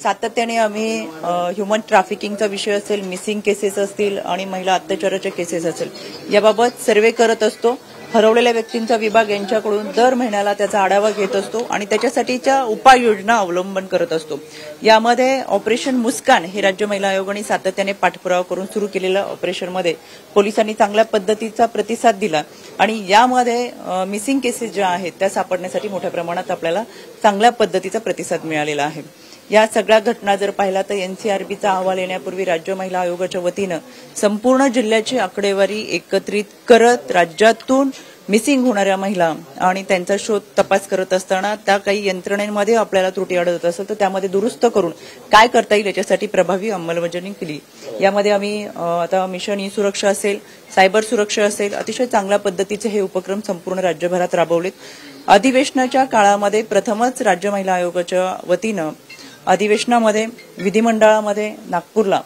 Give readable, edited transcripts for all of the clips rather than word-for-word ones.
सातत्याने आम्ही ह्युमन ट्रॅफिकिंगचा विषय असेल, मिसिंग केसेस असतील आणि महिला अत्याचाराचे केसेस असेल याबाबत सर्व्हे करत असतो. हरवलेल्या व्यक्तींचा विभाग यांच्याकडून दर महिन्याला त्याचा आढावा घेत असतो आणि त्याच्यासाठीच्या उपाययोजना अवलंबन करत असतो. यामध्ये ऑपरेशन मुस्कान हे राज्य महिला आयोगाने सातत्याने पाठपुरावा करून सुरू केलेल्या ऑपरेशनमध्ये पोलिसांनी चांगल्या पद्धतीचा प्रतिसाद दिला आणि यामध्ये मिसिंग केसेस ज्या आहेत त्या सापडण्यासाठी मोठ्या प्रमाणात आपल्याला चांगल्या पद्धतीचा प्रतिसाद मिळालेला आहे. या सगळ्या घटना जर पाहिला तर एनसीआरबीचा अहवाल येण्यापूर्वी राज्य महिला आयोगाच्या वतीनं संपूर्ण जिल्ह्याची आकडेवारी एकत्रित करत राज्यातून मिसिंग होणाऱ्या महिला आणि त्यांचा शोध तपास करत असताना त्या काही यंत्रणेमध्ये आपल्याला त्रुटी आढळत असेल तर त्यामध्ये दुरुस्त करून काय करता येईल याच्यासाठी प्रभावी अंमलबजावणी केली. यामध्ये आम्ही आता मिशन ई सुरक्षा असेल, सायबर सुरक्षा असेल, अतिशय चांगल्या पद्धतीचे हे उपक्रम संपूर्ण राज्यभरात राबवलेत. अधिवेशनाच्या काळामध्ये प्रथमच राज्य महिला आयोगाच्या वतीनं अधिवेशनामध्ये विधिमंडळामध्ये नागपूरला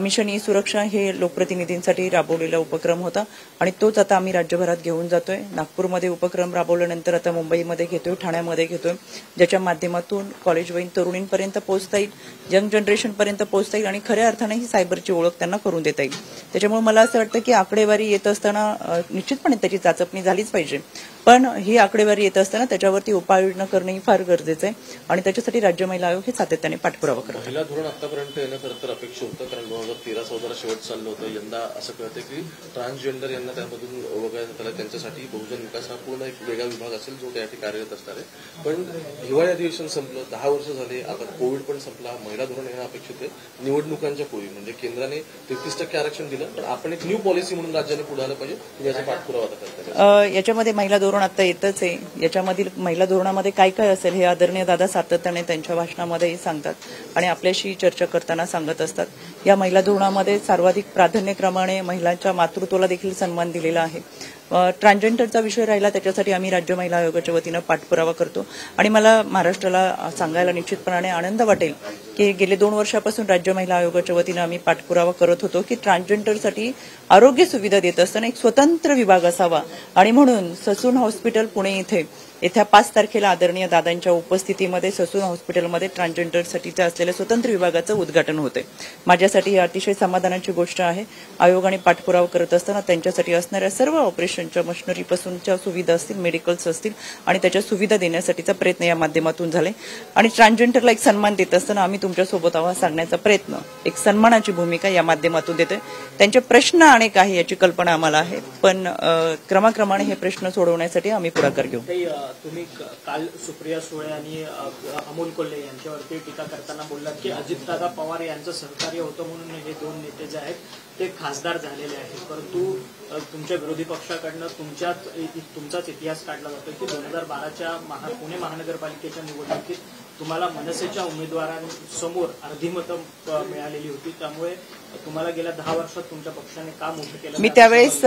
मिशन ई सुरक्षा हे लोकप्रतिनिधींसाठी राबवलेला उपक्रम होता आणि तोच आता आम्ही राज्यभरात घेऊन जातोय. नागपूरमध्ये उपक्रम राबवल्यानंतर आता मुंबईमध्ये घेतोय, ठाण्यामध्ये घेतोय, ज्याच्या माध्यमातून कॉलेजवयीन तरुणींपर्यंत पोहोचता येईल, यंग जनरेशनपर्यंत पोहोचता येईल आणि खऱ्या अर्थाने ही सायबरची ओळख त्यांना करून देता येईल. त्याच्यामुळे मला असं वाटतं की आकडेवारी येत असताना निश्चितपणे त्याची चाचपणी झालीच पाहिजे, पण ही आकडेवारी येत असताना त्याच्यावरती उपाययोजना करणंही फार गरजेचं आहे आणि त्याच्यासाठी राज्य महिला आयोग हे सातत्याने पाठपुरावा करतो. महिला धोरण आतापर्यंत येणं खरं तर अपेक्षित होतं, कारण 2013-14 शेवट चाललं होतं. यंदा असं कळतं की ट्रान्सजेंडर यांना त्यामधून वगळण्यात आलं. त्यांच्यासाठी बहुजन विकास हा पूर्ण एक वेगळा विभाग असेल जो त्या ठिकाणी कार्यरत असणार आहे. पण हिवाळी अधिवेशन संपलं, 10 वर्ष झाले, आता कोविड पण संपला, महिला धोरण येणं अपेक्षित आहे. निवडणुकांच्या पूर्वी म्हणजे केंद्राने 33% आरक्षण दिलं, पण आपण एक न्यू पॉलिसी म्हणून राज्याने पुढे आलं पाहिजे, याचा पाठपुरावा करतात. याच्यामध्ये महिला धोरण आता येतच आहे. याच्यामधील महिला धोरणामध्ये काय काय असेल हे आदरणीय दादा सातत्याने त्यांच्या भाषणामध्येही सांगतात आणि आपल्याशी चर्चा करताना सांगत असतात. या महिला धोरणामध्ये सर्वाधिक प्राधान्यक्रमाने महिलांच्या मातृत्वाला देखील सन्मान दिलेला आहे. ट्रान्सजेंडरचा विषय राहिला त्याच्यासाठी आम्ही राज्य महिला आयोगाच्या वतीनं पाठपुरावा करतो आणि मला महाराष्ट्राला सांगायला निश्चितपणे आनंद वाटेल की गेले 2 वर्षापासून राज्य महिला आयोगाच्या वतीनं आम्ही पाठपुरावा करत होतो की ट्रान्सजेंडरसाठी आरोग्य सुविधा देत असताना एक स्वतंत्र विभाग असावा आणि म्हणून ससून हॉस्पिटल पुणे येत्या 5 तारखेला आदरणीय दादांच्या उपस्थितीमध्ये ससून हॉस्पिटलमध्ये ट्रान्सजेंडरसाठीच्या असलेल्या स्वतंत्र विभागाचं उद्घाटन होतंय. माझ्यासाठी ही अतिशय समाधानाची गोष्ट आहे. आयोगाने पाठपुरावा करत असताना त्यांच्यासाठी असणाऱ्या सर्व ऑपरेशनच्या मशिनरीपासूनच्या सुविधा असतील, मेडिकल्स असतील आणि त्याच्या सुविधा देण्यासाठीचा प्रयत्न या माध्यमातून झाले आणि ट्रान्सजेंडरला एक सन्मान देत असताना आम्ही तुमच्यासोबत आहोत सांगण्याचा प्रयत्न, एक सन्मानाची भूमिका या माध्यमातून देतोय. त्यांचे प्रश्न अनेक आहे याची कल्पना आम्हाला आहे, पण क्रमाक्रमाने हे प्रश्न सोडवण्यासाठी आम्ही पुढाकार घेऊ. तुम्ही काल सुप्रिया सुळे आणि अमोल कोल्हे यांच्यावरती टीका करताना बोललात की अजितदादा पवार यांचं सहकार्य होतं म्हणून हे 2 नेते जे आहेत ते खासदार झालेले आहेत, परंतु तुमच्या विरोधी पक्षाकडनं तुमचाच इतिहास काढला जातो की 2012च्या पुणे महानगरपालिकेच्या निवडणुकीत तुम्हाला मनसेच्या उमेदवारांसमोर अर्धी मतं मिळालेली होती, त्यामुळे तुम्हाला गेल्या 10 वर्षात तुमच्या पक्षाने काम उभं केलं. मी त्यावेळेस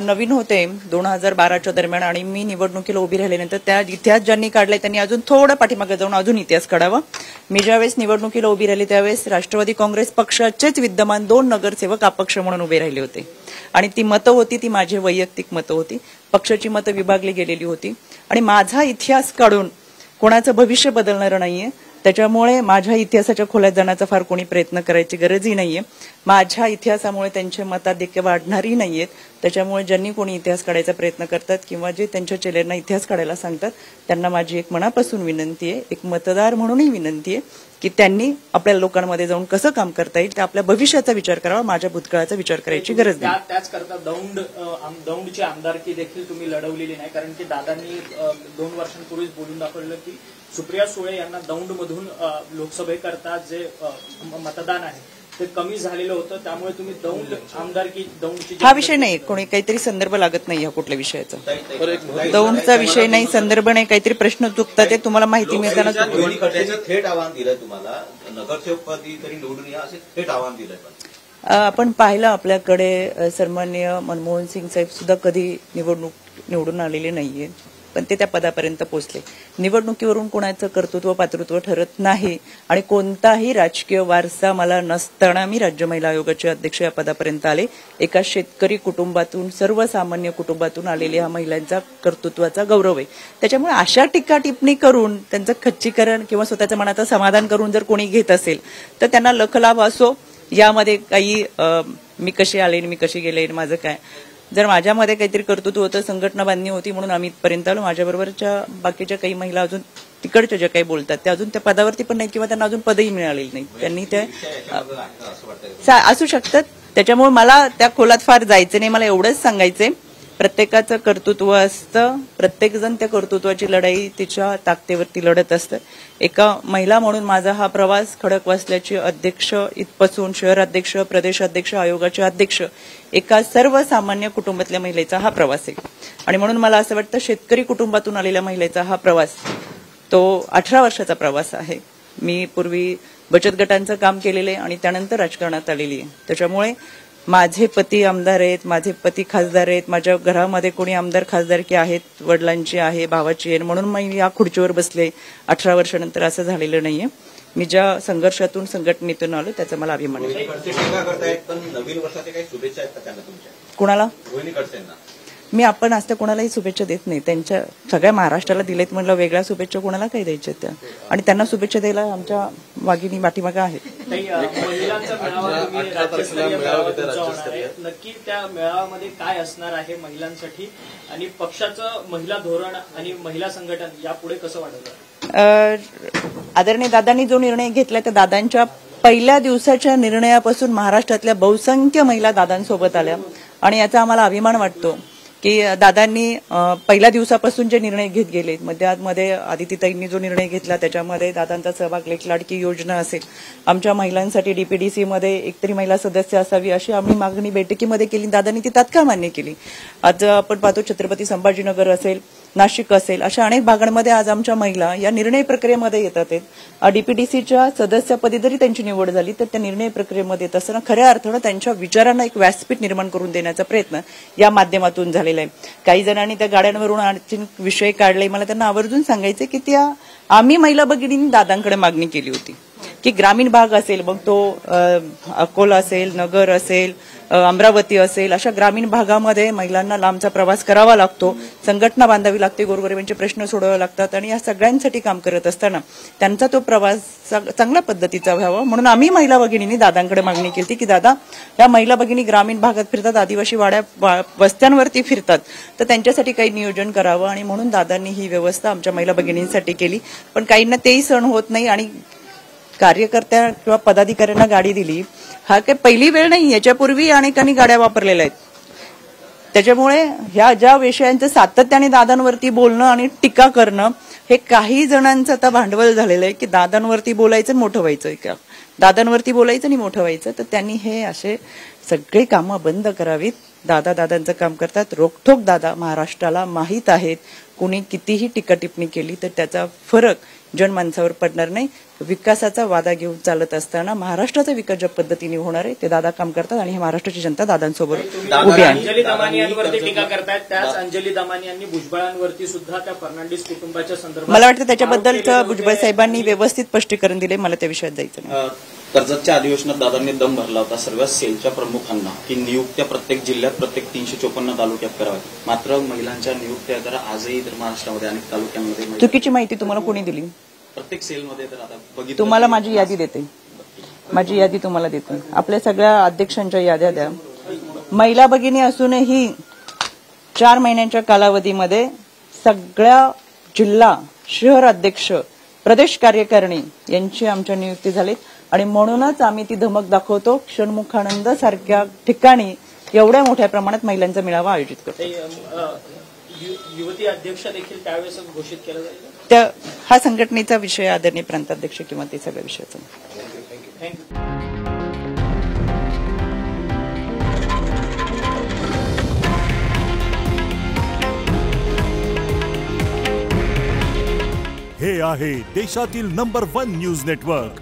नवीन होते 2012च्या दरम्यान आणि मी निवडणुकीला उभी राहिल्यानंतर त्या इतिहास ज्यांनी काढलाय त्यांनी अजून थोडं पाठीमागे जाऊन अजून इतिहास काढावा. मी ज्यावेळेस निवडणुकीला उभी राहिली त्यावेळेस राष्ट्रवादी काँग्रेस पक्षाचेच विद्यमान 2 नगरसेवक अपक्ष म्हणून उभे राहिले होते आणि ती मतं होती ती माझी वैयक्तिक मतं होती. पक्षाची मतं विभागली गेलेली होती आणि माझा इतिहास काढून कोणाचं भविष्य बदलणारं नाहीये. त्याच्यामुळे माझ्या इतिहासाच्या खोल्यात जाण्याचा फार कोणी प्रयत्न करायची गरजही नाहीये. माझ्या इतिहासामुळे त्यांचे मताधिक्य वाढणारही नाहीयेत. त्याच्यामुळे ज्यांनी कोणी इतिहास काढायचा प्रयत्न करतात किंवा जे त्यांच्या चेहऱ्यांना इतिहास काढायला सांगतात त्यांना माझी एक मनापासून विनंती आहे, एक मतदार म्हणूनही विनंती आहे की त्यांनी आपल्या लोकांमध्ये जाऊन कसं काम करता येईल, त्या आपल्या भविष्याचा विचार करावा, माझ्या भूतकाळाचा विचार करायची गरज नाही. त्याच करता दौंडची आमदारकी देखील तुम्ही लढवलेली नाही, कारण की दादांनी 2 वर्षांपूर्वीच बोलून दाखवलं की सुप्रिया सुळे यांना दौंडमधून लोकसभेकरता जे मतदान आहे ते कमी झालेलं होतं, त्यामुळे तुम्ही दौंडची हा विषय नाही, कोणी काहीतरी संदर्भ लागत नाही या कुठल्या विषयाचा. दौंडचा विषय नाही, संदर्भ नाही, काहीतरी प्रश्न चुकतात ते तुम्हाला माहिती मिळताना थेट आव्हान दिलं तुम्हाला, नगरसेवकपदी तरी निवडून या असे थेट आव्हान दिलंय. आपण पाहिलं आपल्याकडे सन्माननीय मनमोहन सिंग साहेब सुद्धा कधी निवडून आलेले नाहीये. पण ते त्या पदापर्यंत पोहोचले. निवडणुकीवरून कोणाचं कर्तृत्व पातृत्व ठरत नाही आणि कोणताही राजकीय वारसा मला नसताना मी राज्य महिला आयोगाचे अध्यक्ष या पदापर्यंत आले. एका शेतकरी कुटुंबातून, सर्वसामान्य कुटुंबातून आलेल्या महिलांचा कर्तृत्वाचा गौरव आहे. त्याच्यामुळे अशा टीका टिप्पणी करून त्यांचं खच्चीकरण किंवा स्वतःच्या मनाचं समाधान करून जर कोणी घेत असेल तर त्यांना लखलाभ असो. यामध्ये काही मी कशी आले, मी कशी गेले, माझं काय. जर माझ्यामध्ये काहीतरी कर्तृत्व होतं, संघटना बांधणी होती म्हणून आम्ही इथपर्यंत आलो. माझ्याबरोबरच्या बाकीच्या काही महिला अजून तिकडच्या ज्या काही बोलतात त्या अजून त्या पदावरती पण नाही किंवा त्यांना अजून पदही मिळालेली नाही. त्यांनी ते असू शकतात. त्याच्यामुळे मला त्या खोलात फार जायचं नाही. मला एवढंच सांगायचंय, प्रत्येकाचं कर्तृत्व असतं, प्रत्येकजण त्या कर्तृत्वाची लढाई तिच्या ताकदीवरती लढत असतं. एका महिला म्हणून माझा हा प्रवास खडकवासल्याची अध्यक्ष इथपासून शहराध्यक्ष, प्रदेशाध्यक्ष, आयोगाचे अध्यक्ष, एका सर्वसामान्य कुटुंबातल्या महिलेचा हा प्रवास आहे. आणि म्हणून मला असं वाटतं शेतकरी कुटुंबातून आलेल्या महिलेचा हा प्रवास तो 18 वर्षाचा प्रवास आहे. मी पूर्वी बचत गटांचं काम केलेलं आहे आणि त्यानंतर राजकारणात आलेली आहे. त्याच्यामुळे माझे पती आमदार आहेत, माझे पती खासदार आहेत, माझ्या घरामध्ये कोणी आमदार खासदारकी आहेत, वडिलांची आहे, भावाची आहे, म्हणून मी या खुर्चीवर बसले. 18 वर्षानंतर असं झालेलं नाहीये. मी ज्या संघर्षातून, संघटनेतून आलो त्याचा मला अभिमान आहे. पण नवीन वर्षाचे काही शुभेच्छा आहेत का त्यांना तुमच्या? कुणाला? रोहिणी खडसेंना. मी आपण आज त्या कोणालाही शुभेच्छा देत नाही. त्यांच्या सगळ्या महाराष्ट्राला दिलेत म्हणलं, वेगळ्या शुभेच्छा कोणाला काही द्यायच्या त्या, आणि त्यांना शुभेच्छा द्यायला आमच्या वाघिणी पाठीमागं आहेत. महिलांचा मेळावा तुम्ही राज्यस्तरीय मेळावा तुमचा होणार आहे. नक्की त्या मेळाव्यामध्ये काय असणार आहे महिलांसाठी, आणि पक्षाचं महिला धोरण आणि महिला संघटन यापुढे कसं वाढवणार? आदरणीय दादांनी जो निर्णय घेतला त्या दादांच्या पहिल्या दिवसाच्या निर्णयापासून महाराष्ट्रातल्या बहुसंख्य महिला दादांसोबत आल्या आणि याचा आम्हाला अभिमान वाटतो की दादांनी पहिल्या दिवसापासून जे निर्णय घेत गेले. मध्ये आदितीताईंनी जो निर्णय घेतला त्याच्यामध्ये दादांचा सहभाग, लेक लाडकी योजना असेल, आमच्या महिलांसाठी डीपीडीसीमध्ये एकतरी महिला सदस्य असावी अशी आम्ही मागणी बैठकीमध्ये केली. दादांनी ती तात्काळ मान्य केली. आज आपण पाहतो छत्रपती संभाजीनगर असेल, नाशिक असेल, अशा अनेक भागांमध्ये आज आमच्या महिला या निर्णय प्रक्रियेमध्ये येतात आहेत. डीपीडीसीच्या सदस्यपदी जरी त्यांची निवड झाली तर त्या निर्णय प्रक्रियेमध्ये येत असताना खऱ्या अर्थानं त्यांच्या विचारांना एक व्यासपीठ निर्माण करून देण्याचा प्रयत्न या माध्यमातून झालेला आहे. काही जणांनी त्या गाड्यांवरून आणखी विषय काढले. मला त्यांना आवर्जून सांगायचे की त्या आम्ही महिला भगिनींनी दादांकडे मागणी केली होती की ग्रामीण भाग असेल, मग तो अकोला असेल, नगर असेल, अमरावती असेल, अशा ग्रामीण भागामध्ये महिलांना लांबचा प्रवास करावा लागतो, संघटना बांधावी लागते, गोरगरिबांचे प्रश्न सोडवावे लागतात आणि या सगळ्यांसाठी काम करत असताना त्यांचा तो प्रवास चांगल्या पद्धतीचा व्हावा म्हणून आम्ही महिला भगिनींनी दादांकडे मागणी केली की दादा, या महिला भगिनी ग्रामीण भागात फिरतात, आदिवासी वाड्या वस्त्यांवरती फिरतात, तर त्यांच्यासाठी काही नियोजन करावं आणि म्हणून दादांनी ही व्यवस्था आमच्या महिला भगिनींसाठी केली. पण काहींना तेही सहन होत नाही आणि कार्यकर्त्या किंवा पदाधिकाऱ्यांना गाडी दिली. हा काही पहिली वेळ नाही, याच्यापूर्वी अनेकांनी गाड्या वापरलेल्या आहेत. त्याच्यामुळे ह्या ज्या विषयांचं सातत्याने दादांवरती बोलणं आणि टीका करणं हे काही जणांचं आता भांडवल झालेलं आहे की दादांवरती बोलायचं मोठं व्हायचं का, दादांवरती बोलायचं आणि मोठं व्हायचं. तर त्यांनी हे असे सगळे कामं बंद करावीत. दादांचं काम करतात, रोखठोक दादा महाराष्ट्राला माहीत आहेत. कुणी कितीही टीका टिप्पणी केली तर त्याचा फरक जनमानसावर पडणार नाही. विकासाचा वादा घेऊन चालत असताना महाराष्ट्राचा विकास ज्या पद्धतीने होणार आहे ते दादा काम करतात आणि हे महाराष्ट्राची जनता दादांसोबत उभी आहे. अंजली दमानियांवरती टीका करतायत, त्याच अंजली दमानियांनी भुजबळांवरती सुद्धा त्या फर्नांडिस कुटुंबाच्या संदर्भात मला वाटतं त्याच्याबद्दल भुजबळ साहेबांनी व्यवस्थित स्पष्टीकरण दिले. मला त्या विषयात जायचं नाही. कर्जतच्या अधिवेशनात दादांनी दम भरला होता सर्व सेलच्या प्रमुखांना की नियुक्त्या प्रत्येक जिल्ह्यात प्रत्येक 354 तालुक्यात कराव्या. मात्र महिलांच्या नियुक्त्या तर आजही तर महाराष्ट्रामध्ये अनेक तालुक्यांमध्ये चुकीची माहिती तुम्हाला कोणी दिली? प्रत्येक सेलमध्ये तर आता बघितलं तुम्हाला माझी यादी देते, माझी यादी तुम्हाला देते. आपल्या सगळ्या अध्यक्षांच्या याद्या द्या. महिला भगिनी असूनही 4 महिन्यांच्या कालावधीमध्ये सगळ्या जिल्हा, शहर अध्यक्ष, प्रदेश कार्यकारिणी यांची आमच्या नियुक्ती झाली आणि म्हणूनच आम्ही ती धमक दाखवतो. क्षणमुखानंद सारख्या ठिकाणी एवढ्या मोठ्या प्रमाणात महिलांचा मेळावा आयोजित करतो. युवती अध्यक्ष देखील त्यावेळेस घोषित केलं जाईल. हा संघटनेचा विषय आदरणीय प्रांताध्यक्ष किंवा ते सगळ्या विषयाचा. हे आहे देशातील नंबर 1 न्यूज नेटवर्क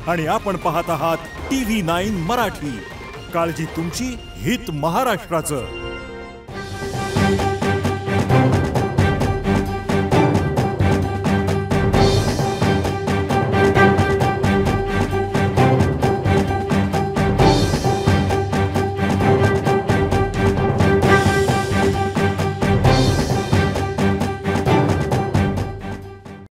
आणि आपण पाहत आहात TV9 मराठी. काळजी तुमची, हित महाराष्ट्राचं.